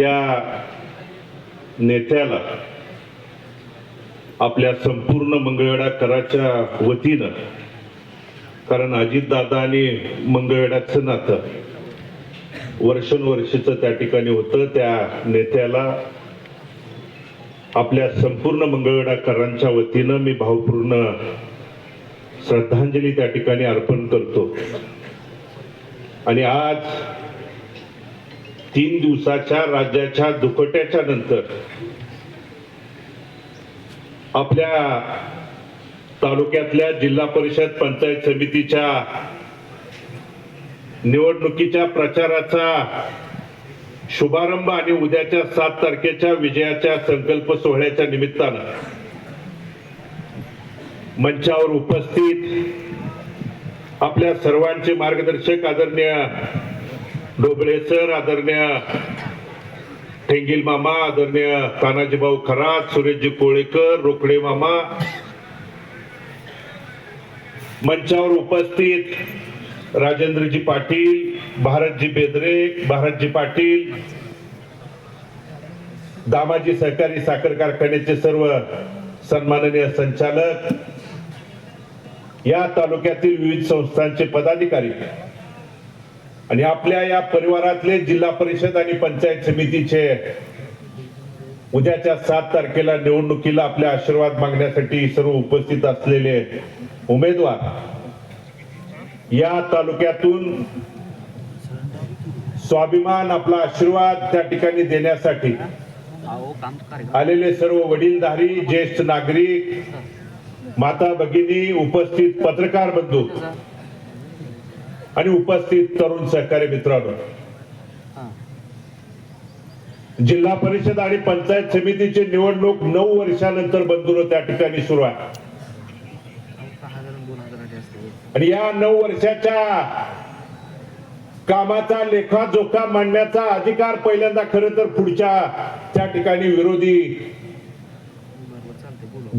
त्या नेत्याला आपल्या संपूर्ण मंगळवेढा कराच्या वतीनं, कारण अजितदादा आणि मंगळवेढ्याचं नातं वर्षानुवर्षीचं त्या ठिकाणी होतं, त्या नेत्याला आपल्या संपूर्ण मंगळवेढाकरांच्या वतीनं मी भावपूर्ण श्रद्धांजली त्या ठिकाणी अर्पण करतो. आणि आज 3 दिवसाच्या राज्याच्या दुखट्याच्या नंतर आपल्या तालुक्यातल्या जिल्हा परिषद पंचायत समितीच्या निवडणुकीच्या प्रचाराचा शुभारंभ आणि उद्याच्या 7 तारखेच्या विजयाच्या संकल्प सोहळ्याच्या निमित्तानं मंचावर उपस्थित आपल्या सर्वांचे मार्गदर्शक आदरणीय डोबळे सर, आदरणीय ठेंगील मामा, आदरणीय तानाजीभाऊ खरात, सुरेशजी कोळेकर, रोकडे मामा, मंचावर उपस्थित राजेंद्रजी पाटील, भारतजी बेदरे, भारतजी पाटील, दामाजी सहकारी साखर कारखान्याचे सर्व सन्माननीय संचालक, या तालुक्यातील विविध संस्थांचे पदाधिकारी आणि आपल्या या परिवारातले जिल्हा परिषद आणि पंचायत समितीचे उद्याच्या 7 तारखेला निवडणुकीला आपले आशीर्वाद मागण्यासाठी सर्व उपस्थित असलेले उमेदवार, या तालुक्यातून स्वाभिमान आपला आशीर्वाद त्या ठिकाणी देण्यासाठी आलेले सर्व वडीलधारी ज्येष्ठ नागरिक, माता भगिनी, उपस्थित पत्रकार बंधू आणि उपस्थित तरुण सहकारी मित्रांनो, जिल्हा परिषद आणि पंचायत समितीची निवडणूक 9 वर्षानंतर बंधूंनो त्या ठिकाणी सुरू आहे. आणि या 9 वर्षाच्या कामाचा लेखाजोखा मांडण्याचा अधिकार पहिल्यांदा खरं तर पुढच्या त्या ठिकाणी विरोधी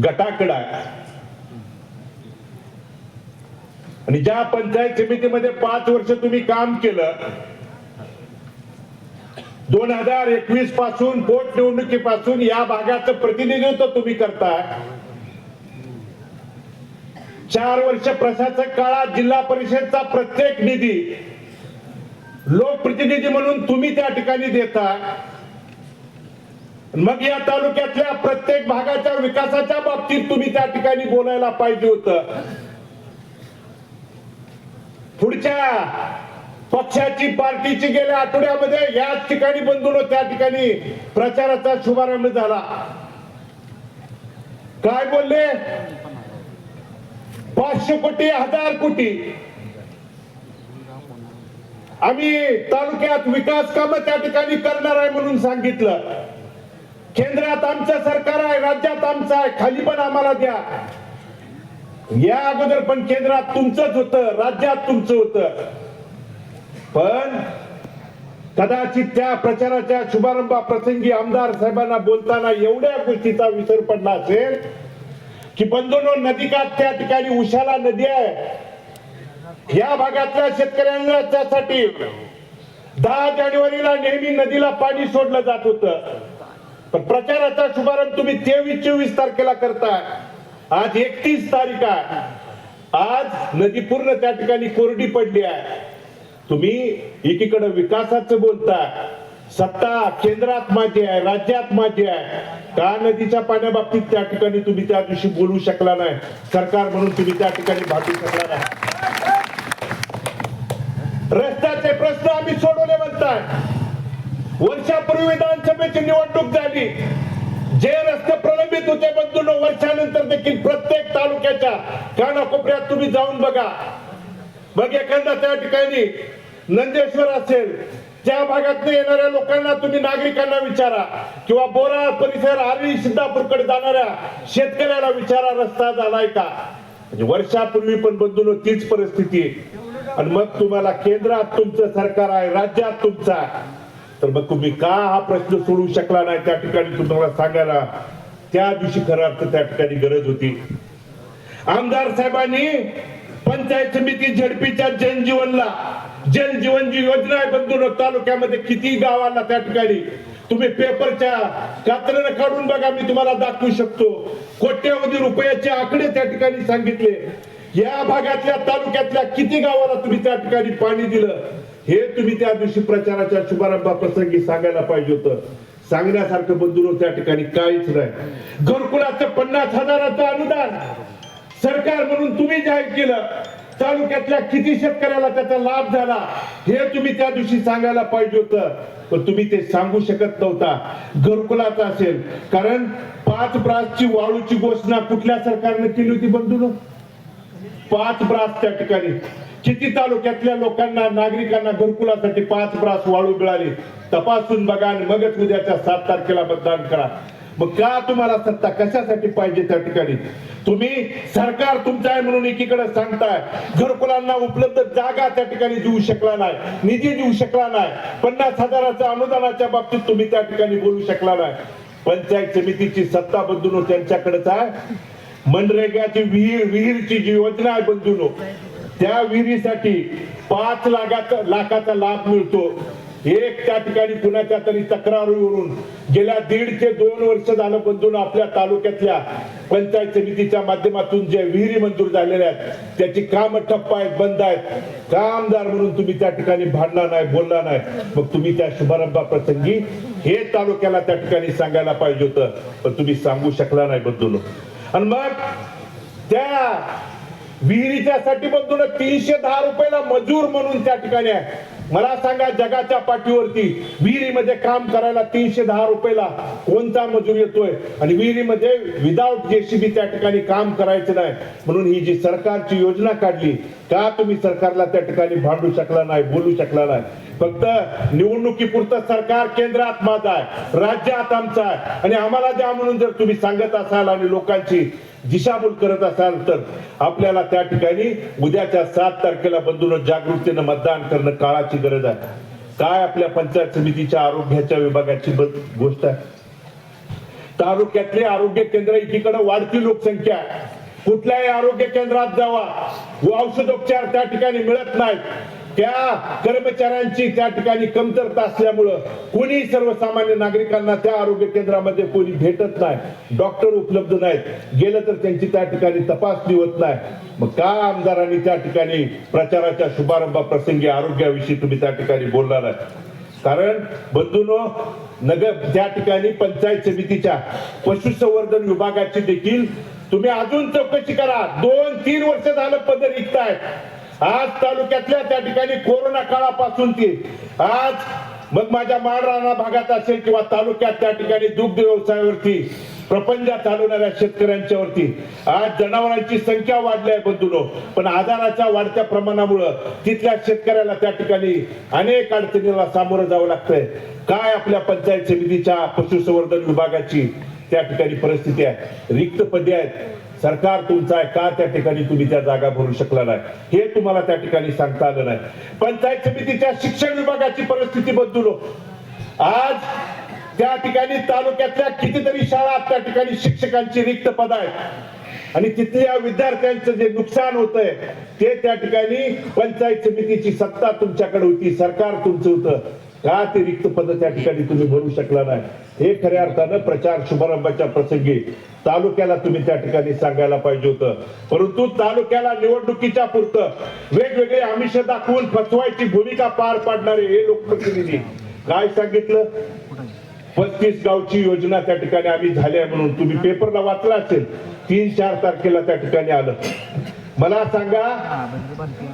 गटाकडे आहे. आणि ज्या पंचायत समितीमध्ये 5 वर्ष तुम्ही काम केलं, 2021 पासून पोटनिवडणुकीपासून या भागाचं प्रतिनिधित्व तुम्ही करताय. 4 वर्ष प्रशासक काळात जिल्हा परिषदचा प्रत्येक निधी लोकप्रतिनिधी म्हणून तुम्ही त्या ठिकाणी देताय. मग या तालुक्यातल्या प्रत्येक भागाच्या विकासाच्या बाबतीत तुम्ही त्या ठिकाणी बोलायला पाहिजे होतं. पुढच्या पक्षाची पार्टीची गेल्या आठवड्यामध्ये याच ठिकाणी बंधूंनो त्या ठिकाणी प्रचाराचा शुभारंभ झाला. काय बोलले? 500 कोटी, 1000 कोटी आम्ही तालुक्यात विकास कामं त्या ठिकाणी करणार आहे म्हणून सांगितलं. केंद्रात आमचं सरकार आहे, राज्यात आमचं आहे, खाली पण आम्हाला द्या. या अगोदर पण केंद्रात तुमचंच होतं, राज्यात तुमचं होतं. पण कदाचित त्या प्रचाराच्या शुभारंभा प्रसंगी आमदार साहेबांना बोलताना एवढ्या गोष्टीचा विसर पडला असेल की बंधूंनो, नदीकाठ त्या ठिकाणी उशाला नदी आहे. या भागातल्या शेतकऱ्यांना त्यासाठी 10 जानेवारीला नेहमी नदीला पाणी सोडलं जात होतं. पण प्रचाराचा शुभारंभ तुम्ही 23-24 तारखेला करताय. आज 31 तारीख आहे. आज नदी पूर्ण त्या ठिकाणी कोरडी पडली आहे. तुम्ही एकीकडे विकासाचं बोलताय, सत्ता केंद्रात माझी आहे, राज्यात माझी आहे. का नदीच्या पाण्याबाबतीत त्या ठिकाणी तुम्ही त्या दिवशी बोलू शकला नाही? सरकार म्हणून तुम्ही त्या ठिकाणी भागू शकला नाही. रस्त्याचे प्रश्न आम्ही सोडवले म्हणताय. वर्षापूर्वी विधानसभेची निवडणूक झाली, जे रस्ते प्रलंबित होते बंधूंनो, वर्षानंतर देखील प्रत्येक तालुक्याच्या कानाकोपऱ्यात तुम्ही जाऊन बघा. मग एखादा त्या ठिकाणी नंदेश्वर असेल, त्या भागात येणाऱ्या लोकांना तुम्ही नागरिकांना विचारा, किंवा बोरा परिसर आर्वी सिद्धापूरकडे जाणाऱ्या शेतकऱ्याला विचारा, रस्ता झालाय का? म्हणजे वर्षापूर्वी पण बंधूंनो तीच परिस्थिती आहे. आणि मग तुम्हाला केंद्रात तुमचं सरकार आहे, राज्यात तुमचा आहे, तर मग तुम्ही का हा प्रश्न सोडवू शकला नाही? त्या ठिकाणी तुम्हाला सांगायला त्या दिवशी खरं अर्थ त्या ठिकाणी गरज होती. आमदार साहेबांनी पंचायत समिती झडपीच्या जनजीवन जी योजना आहे बंधूंनो, तालुक्यामध्ये किती गावांना त्या ठिकाणी तुम्ही पेपरच्या कात्रणं काढून बघा, मी तुम्हाला दाखवू शकतो. कोट्यवधी रुपयाचे आकडे त्या ठिकाणी सांगितले. या भागातल्या तालुक्यातल्या किती गावाला तुम्ही त्या ठिकाणी पाणी दिलं हे तुम्ही त्या दिवशी प्रचाराच्या शुभारंभाप्रसंगी सांगायला पाहिजे होतं. सांगण्यासारखं बंधूंनो त्या ठिकाणी काहीच नाही. घरकुलाचं 50,000चं अनुदान सरकार म्हणून तुम्ही जाहीर केलं. तालुक्यातल्या किती शेतकऱ्याला त्याचा लाभ झाला हे तुम्ही त्या दिवशी सांगायला पाहिजे होतं, पण तुम्ही ते सांगू शकत नव्हता. घरकुलाचं असेल, कारण 5 ब्रासची वाळूची घोषणा कुठल्या सरकारने केली होती बंधूंनो? 5 ब्रास त्या ठिकाणी किती तालुक्यातल्या लोकांना, नागरिकांना घरकुलासाठी 5 ब्रास वाळू मिळाली? तपासून बघा आणि मगच उद्याच्या 7 तारखेला मतदान करा. मग का तुम्हाला सत्ता कशासाठी पाहिजे? त्या ठिकाणी तुम्ही सरकार तुमचं आहे म्हणून एकीकडे सांगताय, घरकुलांना उपलब्ध जागा त्या ठिकाणी देऊ शकला नाही, निधी देऊ शकला नाही, 50,000च्या अनुदानाच्या बाबतीत तुम्ही त्या ठिकाणी बोलू शकला नाही. पंचायत समितीची सत्ता बंधूंनो त्यांच्याकडेच आहे. मनरेगाची विहीरची जी योजना आहे बंधूंनो, त्या विहिरीसाठी 5 लाखाचा लाभ मिळतो. एक त्या ठिकाणी कुणाच्या तरी तक्रारीवरून गेल्या 1.5 ते 2 वर्ष झालं बंधूंनो आपल्या तालुक्यातल्या पंचायत समितीच्या माध्यमातून जे विहिरी मंजूर झालेल्या आहेत त्याची कामं ठप्प आहेत, बंद आहेत. कामदार म्हणून तुम्ही त्या ठिकाणी भांडला नाही, बोलला नाही. मग तुम्ही त्या शुभारंभा प्रसंगी हे तालुक्याला त्या ठिकाणी सांगायला पाहिजे होतं, पण तुम्ही सांगू शकला नाही बंधूंनो. आणि मग त्या विहिरीच्या साठी बंधूंनो 310 रुपयाला मजूर म्हणून त्या ठिकाणी आहे. मला सांगा, जगाच्या पाठीवरती विहिरीमध्ये काम करायला 310 रुपयाला कोणता मजूर येतोय? आणि विहिरीमध्ये विदाउट जेसीबी त्या ठिकाणी काम करायचं नाही म्हणून ही जी सरकारची योजना काढली, का तुम्ही सरकारला त्या ठिकाणी भांडू शकला नाही, बोलू शकला नाही? फक्त निवडणुकीपुरतं सरकार केंद्रात माझं आहे, राज्यात आमचं आहे आणि आम्हाला द्या म्हणून जर तुम्ही सांगत असाल आणि लोकांची दिशाभूल करत असाल तर आपल्याला त्या ठिकाणी उद्याच्या 7 तारखेला बंधूंनो जागृतीनं मतदान करणं काळाची गरज आहे. काय आपल्या पंचायत समितीच्या आरोग्याच्या विभागाची गोष्ट आहे? तालुक्यातले आरोग्य केंद्र एकीकडे वाढती लोकसंख्या, कुठल्याही आरोग्य केंद्रात जावा, औषधोपचार त्या ठिकाणी मिळत नाहीत. त्या कर्मचाऱ्यांची त्या ठिकाणी कमतरता असल्यामुळं कोणी सर्वसामान्य नागरिकांना त्या आरोग्य केंद्रामध्ये कोणी भेटत नाही, डॉक्टर उपलब्ध नाहीत, गेलं तर त्यांची त्या ठिकाणी तपासणी होत नाही. मग का आमदारांनी त्या ठिकाणी प्रचाराच्या शुभारंभा प्रसंगी आरोग्याविषयी तुम्ही त्या ठिकाणी बोलणार आहे? कारण बंधूंनो, नगर त्या ठिकाणी पंचायत समितीच्या पशुसंवर्धन विभागाची देखील तुम्ही अजून चौकशी करा. 2-3 वर्ष झालं पद रिक्त आहेत. आज तालुक्यातल्या त्या ठिकाणी कोरोना काळापासून ती आज मग माझ्या माळराणा भागात असेल किंवा तालुक्यात त्या ठिकाणी दुग्ध व्यवसायावरती प्रपंच चालवणाऱ्या शेतकऱ्यांच्या वरती आज जनावरांची संख्या वाढली आहे बंधूंनो, पण आजाराच्या वाढत्या प्रमाणामुळे तिथल्या शेतकऱ्याला त्या ठिकाणी अनेक अडचणीला सामोरं जावं लागतंय. काय आपल्या पंचायत समितीच्या पशुसंवर्धन विभागाची त्या ठिकाणी परिस्थिती आहे? रिक्त पदे आहेत. सरकार तुमचं आहे, का त्या ठिकाणी तुम्ही त्या जागा भरू शकला नाही हे तुम्हाला त्या ठिकाणी सांगता आलं नाही. पंचायत समितीच्या शिक्षण विभागाची परिस्थिती बंधूंनो, आज त्या ठिकाणी तालुक्यातल्या कितीतरी शाळा त्या ठिकाणी शिक्षकांची रिक्त पद आहेत आणि तिथल्या विद्यार्थ्यांचं जे नुकसान होतंय ते त्या ठिकाणी पंचायत समितीची सत्ता तुमच्याकडे होती, सरकार तुमचं होतं, का ते रिक्त पद त्या ठिकाणी तुम्ही भरू शकला नाही? हे खऱ्या अर्थानं प्रचार शुभारंभाच्या प्रसंगी तालुक्याला तुम्ही त्या ठिकाणी सांगायला पाहिजे होतं. परंतु तालुक्याला निवडणुकीच्या पुरतं वेगवेगळे आमिष दाखवून फसवायची भूमिका पार पाडणारे हे लोकप्रतिनिधी काय सांगितलं? 35 गावची योजना त्या ठिकाणी आम्ही झाल्या म्हणून तुम्ही पेपरला वाचला असेल. 3-4 तारखेला त्या ठिकाणी आलं. मला सांगा,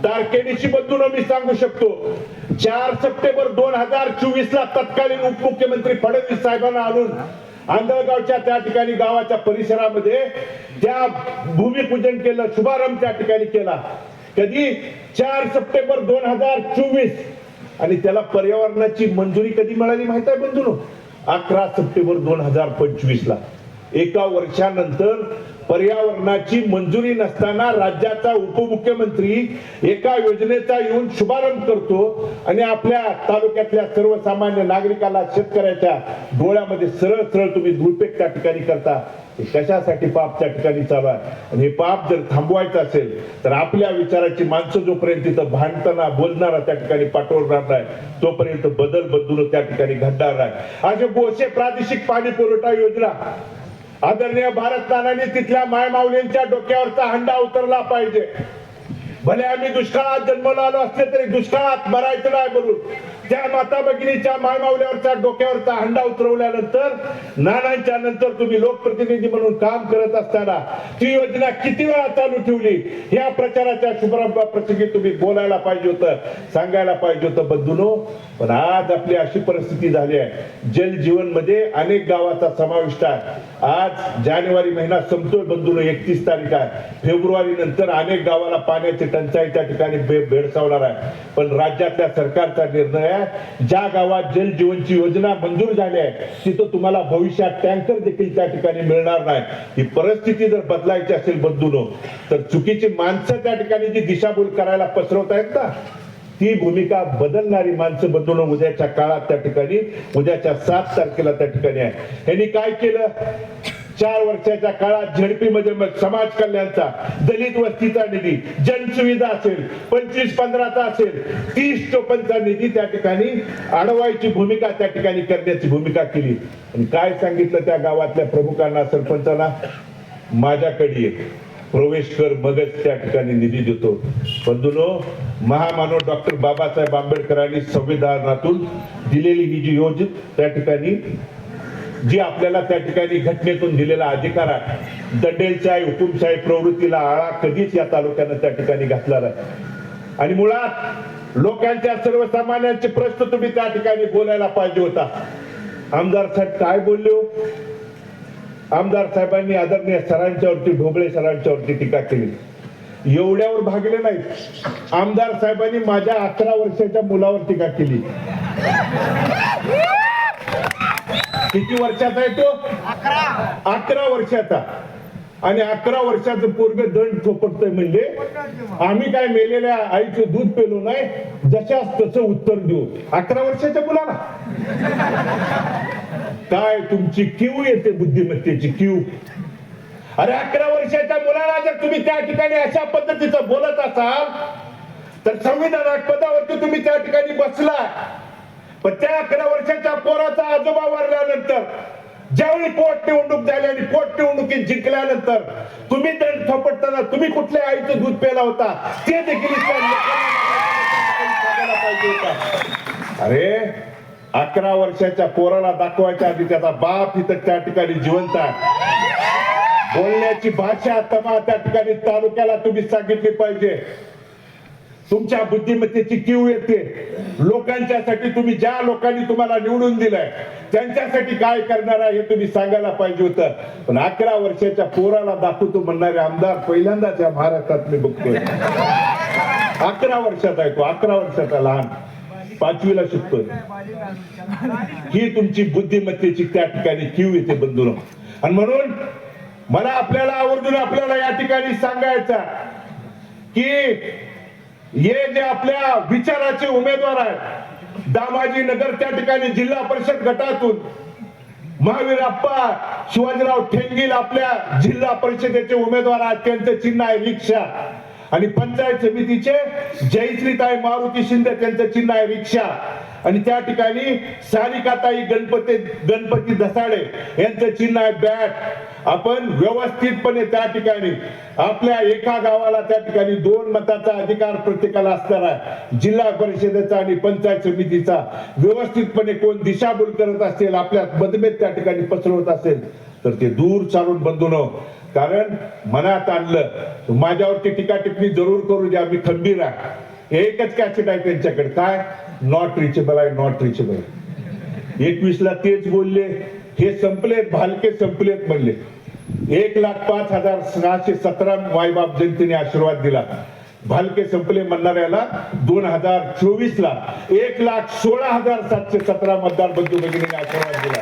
तारखेनिशी बंधूंनो मी सांगू शकतो, 4 सप्टेंबर 2024 ला तत्कालीन उपमुख्यमंत्री फडणवीस साहेबांना आणून आंधळगावच्या त्या ठिकाणी गावाच्या परिसरामध्ये त्या भूमिपूजन केलं, शुभारंभ त्या ठिकाणी केला. कधी? 4 सप्टेंबर 2024. आणि त्याला पर्यावरणाची मंजुरी कधी मिळाली माहित आहे बंधूंनो? 11 सप्टेंबर 2025 ला. एका वर्षानंतर पर्यावरणाची मंजुरी नसताना राज्याचा उपमुख्यमंत्री एका योजनेचा येऊन शुभारंभ करतो आणि आपल्या तालुक्यातल्या सर्वसामान्य नागरिकाला, शेतकऱ्याच्या डोळ्यामध्ये सरळ सरळ तुम्ही धुळपेक त्या ठिकाणी करता. हे कशासाठी पाप त्या ठिकाणी चालू आहे? आणि हे पाप जर थांबवायचं असेल तर आपल्या विचाराची माणसं जोपर्यंत तिथं भांडताना बोलणारा त्या ठिकाणी पाठवणार नाही, तोपर्यंत बदल बदलून त्या ठिकाणी घडणार नाही. असे बोशे प्रादेशिक पाणी पुरवठा योजना आदरणीय भारत नानांनी तिथल्या मायमाऊलींच्या डोक्यावरचा हंडा उतरला पाहिजे. भले आम्ही दुष्काळात जन्मला आलो असले तरी दुष्काळात मरायचं नाही म्हणून त्या माता भगिनीच्या मायमाऊल्यावरचा डोक्यावरचा हंडा उतरवल्यानंतर नानांच्या नंतर तुम्ही लोकप्रतिनिधी म्हणून काम करत असताना ती योजना किती वेळा चालू ठेवली या प्रचाराच्या शुभारंभाप्रसंगी तुम्ही बोलायला पाहिजे होतं, सांगायला पाहिजे होतं बंधूंनो. पण आज आपली अशी परिस्थिती झाली आहे, जल जीवन मध्ये अनेक गावाचा समाविष्ट आहे. आज जानेवारी महिना संपतोय बंधूंनो, 31 तारीख आहे. फेब्रुवारी नंतर अनेक गावाला पाण्याची टंचाई त्या ठिकाणी भेडसावणार आहे. पण राज्यातल्या सरकारचा निर्णय आहे, ज्या गावात जल जीवनची योजना मंजूर झाली आहे तिथं तुम्हाला भविष्यात टँकर देखील त्या ठिकाणी मिळणार नाही. ही परिस्थिती जर बदलायची असेल बंधूंनो, तर चुकीची माणसं त्या ठिकाणी जी दिशाभूल करायला पसरवत आहेत ना, ती भूमिका बदलणारी माणसं बंधूंनो उद्याच्या काळात त्या ठिकाणी, उद्याच्या 7 तारखेला त्या ठिकाणी आहे. यांनी काय केलं? 4 वर्षाच्या काळात झडपीमध्ये समाज कल्याणचा, दलित वस्तीचा निधी, जनसुविधा असेल 25-15चा असेल, 30-54चा निधी त्या ठिकाणी अडवायची भूमिका त्या ठिकाणी करण्याची भूमिका केली. आणि काय सांगितलं त्या गावातल्या प्रमुखांना, सरपंचांना? माझ्याकडे ये, प्रवेश कर, मगच त्या ठिकाणी निधी देतो. बंधूंनो, महामानव डॉक्टर बाबासाहेब आंबेडकरांनी संविधानातून दिलेली ही जी योजना त्या ठिकाणी, जी आपल्याला त्या ठिकाणी घटनेतून दिलेला अधिकार आहे, दंडेलशाही हुकुमशाही प्रवृत्तीला आळा कधीच या तालुक्यानं त्या ठिकाणी घातला नाही. आणि मुळात लोकांच्या, सर्वसामान्यांचे प्रश्न तुम्ही त्या ठिकाणी बोलायला पाहिजे होता. आमदार साहेब काय बोलले हो? आमदार साहेबांनी आदरणीय सरांच्यावरती, ढोबळे सरांच्यावरती टीका केली. एवढ्यावर भागले नाहीत. आमदार साहेबांनी माझ्या 11 वर्षाच्या मुलावर टीका केली. किती वर्षाचा आहे तो? 11 वर्षाचा. आणि 11 वर्षाचं पोरग दंड थोपटतोय म्हणजे आम्ही काय मेलेल्या आईचं दूध पेलो नाही, जशाच तसं उत्तर देऊ 11 वर्षाच्या मुलाला? काय तुमची क्यू येते, बुद्धिमत्तेची क्यू? अरे 11 वर्षाच्या मुलाला जर तुम्ही त्या ठिकाणी अशा पद्धतीचं बोलत असाल तर संविधानात पदावरती तुम्ही त्या ठिकाणी बसला. पण त्या 11 वर्षाच्या पोराचा आजोबा वारल्यानंतर, ज्यावेळी पोटनिवडणूक झाली आणि पोटनिवडणुकीत जिंकल्यानंतर तुम्ही दंड थोपटताना तुम्ही कुठल्या आईचं दूध प्याला होता ते देखील पाहिजे होता. अरे 11 वर्षाच्या पोराला दाखवायच्या आधी त्याचा बाप इथं त्या ठिकाणी जिवंत आहे. बोलण्याची भाषा तमा त्या ठिकाणी तालुक्याला तुम्ही सांगितली पाहिजे. तुमच्या बुद्धिमत्तेची कीव येते. लोकांच्यासाठी तुम्ही, ज्या लोकांनी तुम्हाला निवडून दिलंय त्यांच्यासाठी काय करणार आहे हे तुम्ही सांगायला पाहिजे होतं. पण 11 वर्षाच्या पोराला दाखवतो म्हणणारे आमदार पहिल्यांदाच या महाराष्ट्रात मी बघतोय. 11 वर्षाचा आहे तो, 11 वर्षाचा, लहान, 5वीला शिकतोय. ही तुमची बुद्धिमत्तेची त्या ठिकाणी कीव येते बंधूंनो. आणि म्हणून मला आपल्याला या ठिकाणी सांगायचं की हे जे आपल्या विचाराचे उमेदवार आहेत, दामाजी नगर त्या ठिकाणी जिल्हा परिषद गटातून महावीर अप्पा शिवाजीराव ठेंगील आपल्या जिल्हा परिषदेचे उमेदवार आहेत. त्यांचं चिन्ह आहे रिक्षा. आणि पंचायत समितीचे जयश्रीताई मारुती शिंदे, त्यांचं चिन्ह आहे रिक्षा. आणि त्या ठिकाणी सारिकाताई गणपती दसाडे यांचं चिन्ह आहे बॅट. आपण व्यवस्थितपणे त्या ठिकाणी आपल्या एका गावाला त्या ठिकाणी 2 मताचा अधिकार प्रत्येकाला असणार आहे. जिल्हा परिषदेचा आणि पंचायत समितीचा व्यवस्थितपणे कोण दिशाभूल करत असेल, आपल्या मतभेद त्या ठिकाणी पसरवत असेल तर ते दूर चालून बंधूंनो. कारण मनात आणलं माझ्यावरती टीका टिप्पणी जरूर करू द्या, मी खंबीर आहे. एकच कॅसेट आहे त्यांच्याकडे, काय? नॉट रिचेबल आहे, नॉट रिचेबल. 21ला तेच बोलले, हे संपलेत, भालके संपलेत म्हणले. 1,05,617 मायबाप जनतेने आशीर्वाद दिला. भालके संपले म्हणणाऱ्याला 2024ला 1,16,717 मतदार बंधू भगिनीने आशीर्वाद दिला.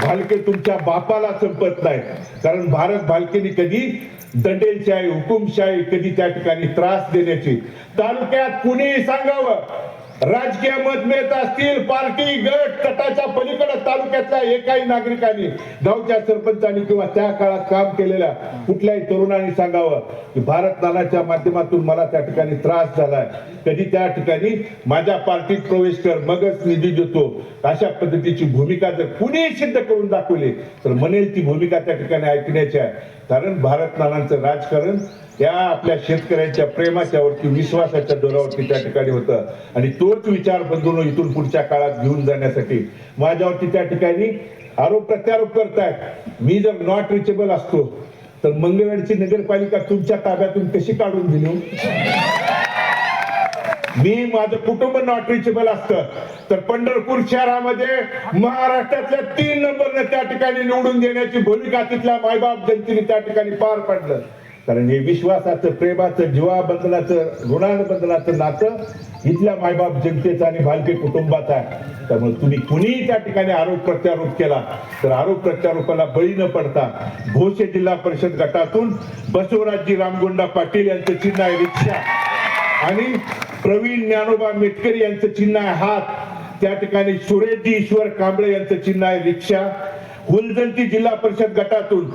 भालके तुमच्या बापाला संपत नाही, कारण भारत भालकेनी कधी दंडेलशाही हुकुमशाही कधी त्या ठिकाणी त्रास देण्याची, तालुक्यात कुणीही सांगावं राजकीय मतभेद असतील, पार्टी गट तटाच्या पलीकडे तालुक्यातल्या एकाही नागरिकांनी, गावच्या सरपंचांनी किंवा त्या काळात काम केलेल्या कुठल्याही तरुणांनी सांगावं की भारत नानाच्या माध्यमातून मला त्या ठिकाणी त्रास झालाय, कधी त्या ठिकाणी माझ्या पार्टीत प्रवेश कर मगच निधी देतो, अशा पद्धतीची भूमिका जर कुणी सिद्ध करून दाखवली तर म्हणेल ती भूमिका त्या ठिकाणी ऐकण्याची आहे. कारण भारत नानांचं राजकारण त्या आपल्या शेतकऱ्यांच्या प्रेमाच्या वरती विश्वासाच्या दोरावरती त्या ठिकाणी होतं, आणि तोच विचार बदलून इथून पुढच्या काळात घेऊन जाण्यासाठी माझ्यावरती त्या ठिकाणी आरोप प्रत्यारोप करतायत. मी जर नॉट रिचेबल असतो तर मंगळवेढची नगरपालिका तुमच्या ताब्यातून कशी काढून दिली? मी माझं कुटुंब नॉट रिचेबल असतं तर पंढरपूर शहरामध्ये महाराष्ट्रातल्या 3 नंबरने त्या ठिकाणी निवडून देण्याची भूमिका तिथल्या मायबाप जनतेने त्या ठिकाणी पार पाडलं. कारण हे विश्वासाचं, प्रेमाचं, जीवाबंधनाचं, ऋणानुबंधनाचं नातं इथल्या मायबाप जनतेचं आणि भालके कुटुंबाचं आहे. त्यामुळे तुम्ही कुणीही त्या ठिकाणी आरोप प्रत्यारोप केला तर आरोप प्रत्यारोपाला बळी न पडता भोसे जिल्हा परिषद गटातून बसवराजजी रामगोंडा पाटील यांचं चिन्ह आहे रिक्षा, आणि प्रवीण ज्ञानोबा मेटकरी यांचं चिन्ह आहे हात, त्या ठिकाणी सुरेशजी ईश्वर कांबळे यांचं चिन्ह आहे रिक्षा, हुलजंती जिल्हा परिषद गटातून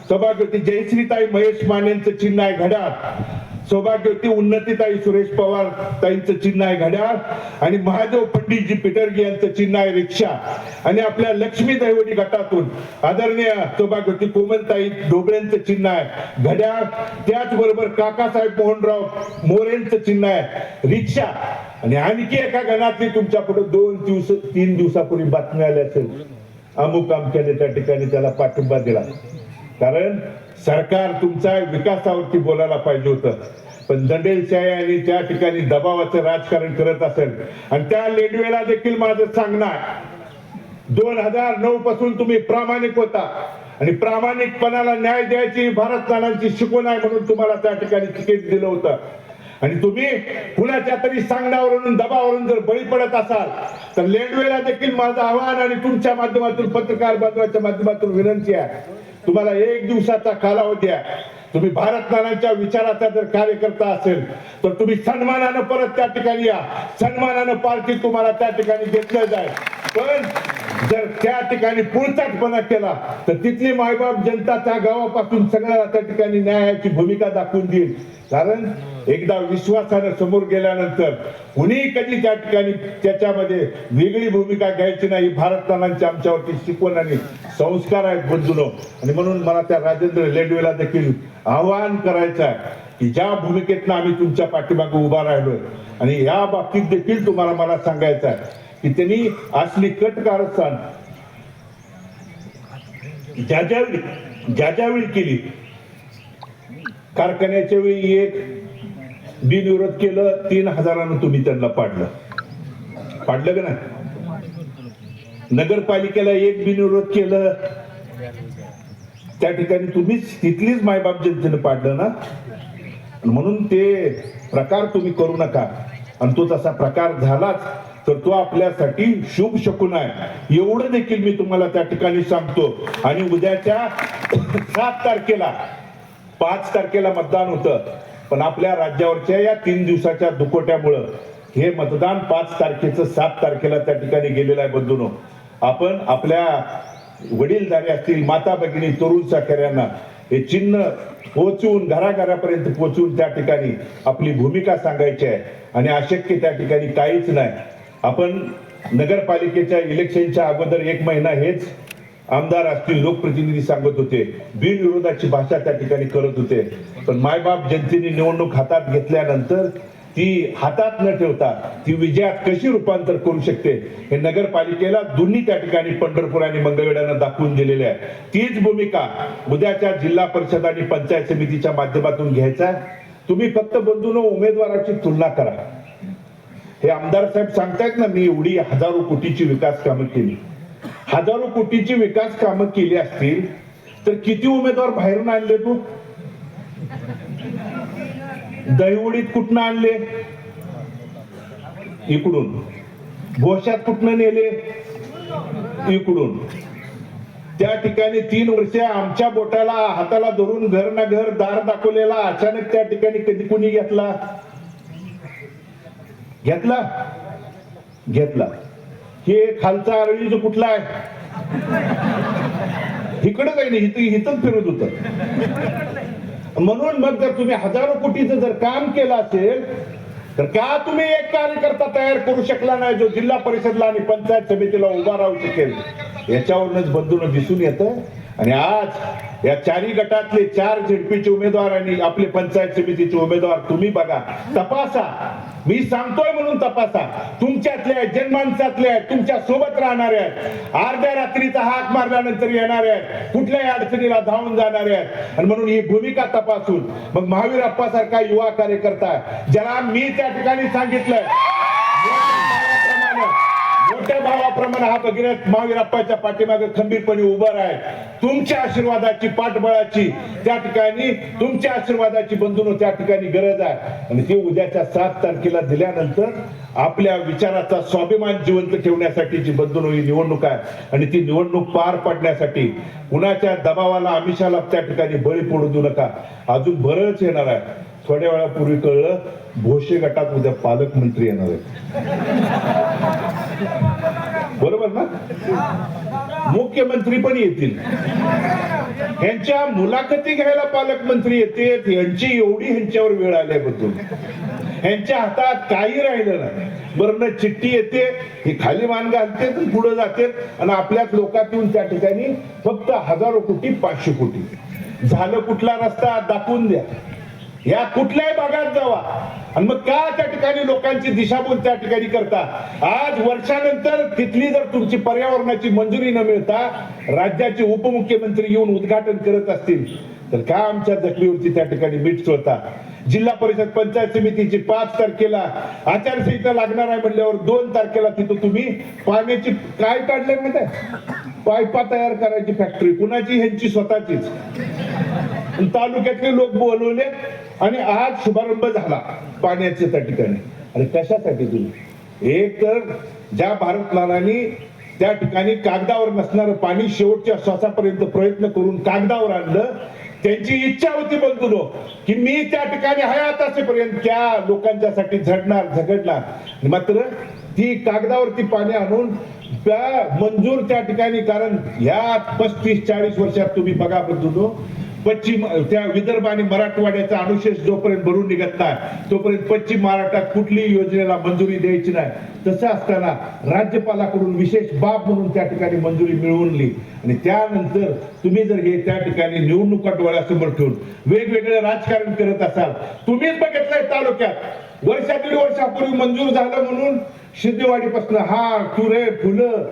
सौभाग्यवती जयश्रीताई महेश मानेंचं चिन्ह आहे घड्याळ, सौभाग्यवती उन्नतीताई सुरेश पवार ताईंचं चिन्ह आहे घड्याळ, आणि महादेव पंडितजी पिटरगी यांचं चिन्ह आहे रिक्षा, आणि आपल्या लक्ष्मी दैवडी गटातून आदरणीय सौभाग्यवती कोमलताई ढोबळेंचं चिन्ह आहे घड्याळ, त्याचबरोबर काकासाहेब मोहनराव मोरेंचं चिन्ह आहे रिक्षा. आणि आणखी एका गणातली तुमच्या पुढे 2-3 दिवसापूर्वी बातमी आली असेल, अमुक अमक्याने त्या ठिकाणी त्याला पाठिंबा दिला. कारण सरकार तुमचा विकासावरती बोलायला पाहिजे होतं, पण दंडेलशाही आणि त्या ठिकाणी दबावाचं राजकारण करत असेल. आणि त्या लेडवेला देखील माझं सांगणं आहे, 2009 पासून तुम्ही प्रामाणिक होता आणि प्रामाणिकपणाला न्याय द्यायची भारत नानांची शिकवण आहे म्हणून तुम्हाला त्या ठिकाणी तिकीट दिलं होतं. आणि तुम्ही कुणाच्या तरी सांगण्यावरून दबावावरून जर बळी पडत असाल तर लेडवेला देखील माझं आव्हान आणि तुमच्या माध्यमातून पत्रकार बांधवाच्या माध्यमातून विनंती आहे, तुम्हाला 1 दिवसाचा कालावधी आहे. तुम्ही भारत नानांच्या विचाराचा जर कार्यकर्ता असेल तर तुम्ही सन्मानानं परत त्या ठिकाणी या, सन्मानानं पार्टी तुम्हाला त्या ठिकाणी घेतलं जाईल. पण जर त्या ठिकाणी पुळचाटपणा केला तर तिथली मायबाप जनता त्या गावापासून सगळ्याला त्या ठिकाणी न्यायाची भूमिका दाखवून देईल. कारण एकदा विश्वासानं समोर गेल्यानंतर कुणी कधी त्या ठिकाणी त्याच्यामध्ये वेगळी भूमिका घ्यायची नाही. भारत नानांची आमच्यावरती शिकवण आणि संस्कार आहेत बंधूंनो. आणि म्हणून मला त्या राजेंद्र लेडवेला देखील आवाहन करायचं आहे की ज्या भूमिकेतनं आम्ही तुमच्या पाठीमागे उभा राहिलोय, आणि या बाबतीत देखील तुम्हाला मला सांगायचं आहे की त्यांनी असली कट कारस्थान ज्या वेळी केली, कारखान्याच्या वेळी एक बिनविरोध केलं, 3000 तुम्ही त्यांना पाडलं का नाही? नगरपालिकेला एक बिनविरोध केलं, त्या ठिकाणी तुम्हीच तिथलीच मायबाप जनतेने पाडलं ना. म्हणून ते प्रकार तुम्ही करू नका. आणि तो तसा प्रकार झालाच तर तो आपल्यासाठी शुभ शकून आहे एवढं देखील मी तुम्हाला त्या ठिकाणी सांगतो. आणि उद्याच्या 7 तारखेला 5 तारखेला मतदान होतं, पण आपल्या राज्यावरच्या या 3 दिवसाच्या दुकोट्यामुळं हे मतदान 5 तारखेचं 7 तारखेला त्या ठिकाणी गेलेलं आहे. बंधूंनो, आपण आपल्या वडीलधारी असतील, माता भगिनी, तरुण साखऱ्यांना हे चिन्ह पोहोचवून घराघरापर्यंत पोहोचवून त्या ठिकाणी आपली भूमिका सांगायची आहे. आणि अशक्य त्या ठिकाणी काहीच नाही. आपण नगरपालिकेच्या इलेक्शनच्या अगोदर 1 महिना हेच आमदार असतील, लोकप्रतिनिधी सांगत होते, बिनविरोधाची भाषा त्या ठिकाणी करत होते. पण मायबाप जनतेने निवडणूक हातात घेतल्यानंतर ती हातात न ठेवता ती विजयात कशी रूपांतर करू शकते हे नगरपालिकेला दोन्ही त्या ठिकाणी पंढरपूर आणि मंगळवेढ्यानं दाखवून दिलेली आहे. तीच भूमिका उद्याच्या जिल्हा परिषद आणि पंचायत समितीच्या माध्यमातून घ्यायचा. तुम्ही फक्त बंधूंनो उमेदवाराची तुलना करा. हे आमदार साहेब सांगतायत ना, मी एवढी हजारो कोटीची विकास कामं केली. हजारो कोटीची विकास कामं केली असतील तर किती उमेदवार बाहेरून आणले तू? दहिवडीत कुठनं आणले? इकडून. भोशात कुठनं नेले? इकडून. त्या ठिकाणी 3 वर्ष आमच्या बोटाला हाताला धरून घर ना घर दार दाखवलेला अचानक त्या ठिकाणी कधी कुणी घेतला घेतला घेतला हे खालचा अरळी जो कुठला आहे इकडं काही नाही इथंच फिरत होत. म्हणून मग जर तुम्ही हजारो कोटीचं जर काम केलं असेल तर का तुम्ही एक कार्यकर्ता तयार करू शकला नाही जो जिल्हा परिषदला आणि पंचायत समितीला उभा राहू शकेल? याच्यावरूनच बंधून दिसून येतं. आणि आज या 4ही गटातले 4 झेडपीचे उमेदवार आणि आपले पंचायत समितीचे उमेदवार तुम्ही बघा, तपासा. मी सांगतोय म्हणून तपासा. तुमच्यातले आहेत, जनमानसातले आहेत, तुमच्या सोबत राहणारे आहेत, अर्ध्या रात्रीचा हाक मारल्यानंतर येणारे आहेत, कुठल्याही अडचणीला धावून जाणारे आहेत. आणि म्हणून ही भूमिका तपासून मग महावीर अप्पा सारखा युवा कार्यकर्ता आहे ज्याला मी त्या ठिकाणी सांगितलंय मोठ्या भावाप्रमाणे हा भगीरथ महावीर अप्पाच्या पाठीमागे खंबीरपणे उभा आहे. तुमच्या आशीर्वादाची पाठबळाची त्या ठिकाणी तुमच्या आशीर्वादाची बंधूंनो त्या ठिकाणी गरज आहे. आणि ती उद्याच्या 7 तारखेला दिल्यानंतर आपल्या विचाराचा स्वाभिमान जिवंत ठेवण्यासाठीची बंधूंनो ही निवडणूक आहे. आणि ती निवडणूक पार पाडण्यासाठी कुणाच्या दबावाला आमिषाला त्या ठिकाणी बळी पडू देऊ नका. अजून बरंच येणार आहे. थोड्या वेळापूर्वी कळलं भोसे गटात उद्या पालकमंत्री येणार आहेत. बरोबर ना? मुख्यमंत्री पण येतील. यांच्या मुलाखती घ्यायला पालकमंत्री येते. यांची एवढी ह्यांच्यावर वेळ आल्याबद्दल ह्यांच्या हातात काही राहिलं नाही. बरं चिठ्ठी येते, ही खाली मान घालते पुढे जाते आणि आपल्याच लोकात येऊन त्या ठिकाणी फक्त हजारो कोटी 500 कोटी झालं. कुठला रस्ता दाखवून द्या. या कुठल्याही भागात जावा आणि मग का त्या ठिकाणी लोकांची दिशाभूल त्या ठिकाणी करता? आज वर्षानंतर तिथली जर तुमची पर्यावरणाची मंजुरी न मिळता राज्याचे उपमुख्यमंत्री येऊन उद्घाटन करत असतील तर का आमच्या जखमीवरती त्या ठिकाणी मीठ चोळता? जिल्हा परिषद पंचायत समितीची 5 तारखेला आचारसंहिता लागणार आहे म्हणल्यावर 2 तारखेला तिथं तुम्ही पाण्याची काय काढले माहिती आहे? पाईपा तयार करायची फॅक्टरी कुणाची? ह्यांची स्वतःचीच. तालुक्यातले लोक बोलवले आणि आज शुभारंभ झाला पाण्याच्या त्या ठिकाणी. आणि कशासाठी? तुम्ही एक तर ज्या भारतलालांनी त्या ठिकाणी कागदावर नसणारं पाणी शेवटच्या श्वासापर्यंत प्रयत्न करून कागदावर आणलं, त्यांची इच्छा होती बंधूनो की मी त्या ठिकाणी हयात असेपर्यंत त्या लोकांच्यासाठी झगडणार. मात्र ती कागदावरती पाणी आणून त्या मंजूर त्या ठिकाणी, कारण या 35-40 वर्षात तुम्ही बघा बंधूनो, पश्चिम त्या विदर्भ आणि मराठवाड्याचा अनुशेष जोपर्यंत भरून निघत नाही तोपर्यंत पश्चिम महाराष्ट्रात कुठलीही योजनेला मंजुरी द्यायची नाही. तसं असताना राज्यपालाकडून विशेष बाब म्हणून त्या ठिकाणी मंजुरी मिळवली. आणि त्यानंतर तुम्ही जर हे त्या ठिकाणी निवडणुका डोळ्यासमोर ठेवून वेगवेगळे राजकारण करत असाल, तुम्हीच बघितलंय तालुक्यात वर्षा 1.5 वर्षापूर्वी मंजूर झालं म्हणून सिद्धेवाडीपासून हार तुरे फुलं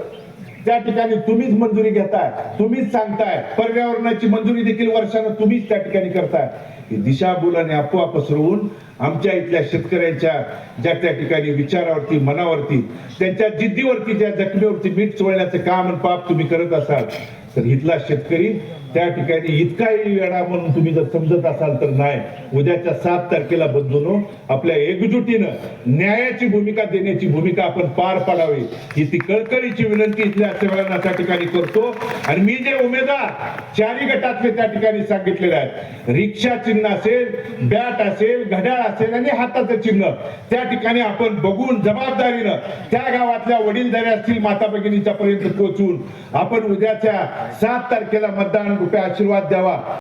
त्या ठिकाणी तुम्हीच मंजुरी घेताय, तुम्हीच सांगताय. पर्यावरणाची मंजुरी देखील वर्षानं तुम्हीच त्या ठिकाणी करताय. ही दिशाभूल आणि अफवा पसरवून आमच्या इथल्या शेतकऱ्यांच्या ज्या त्या ठिकाणी विचारावरती, मनावरती, त्यांच्या जिद्दीवरती, ज्या जखमीवरती मीठ चोळण्याचं काम आणि पाप तुम्ही करत असाल तर इथला शेतकरी त्या ठिकाणी इतकाही वेळा म्हणून तुम्ही जर समजत असाल तर नाही. उद्याच्या 7 तारखेला बंधूंनो आपल्या एकजुटीनं न्यायाची भूमिका देण्याची भूमिका आपण पार पाडावी ही ती कळकळीची विनंती इथल्या सेवकांना त्या ठिकाणी करतो. आणि मी जे उमेदवार 4ही गटातले त्या ठिकाणी सांगितलेले आहेत, रिक्षा चिन्ह असेल, बॅट असेल, घड्याळ असेल आणि हाताचं चिन्ह त्या ठिकाणी आपण बघून जबाबदारीनं त्या गावातल्या वडीलधाऱ्या असतील माता भगिनीच्या पर्यंत पोहोचून आपण उद्याच्या 7 तारखेला मतदान रुपये आशीर्वाद द्यावा.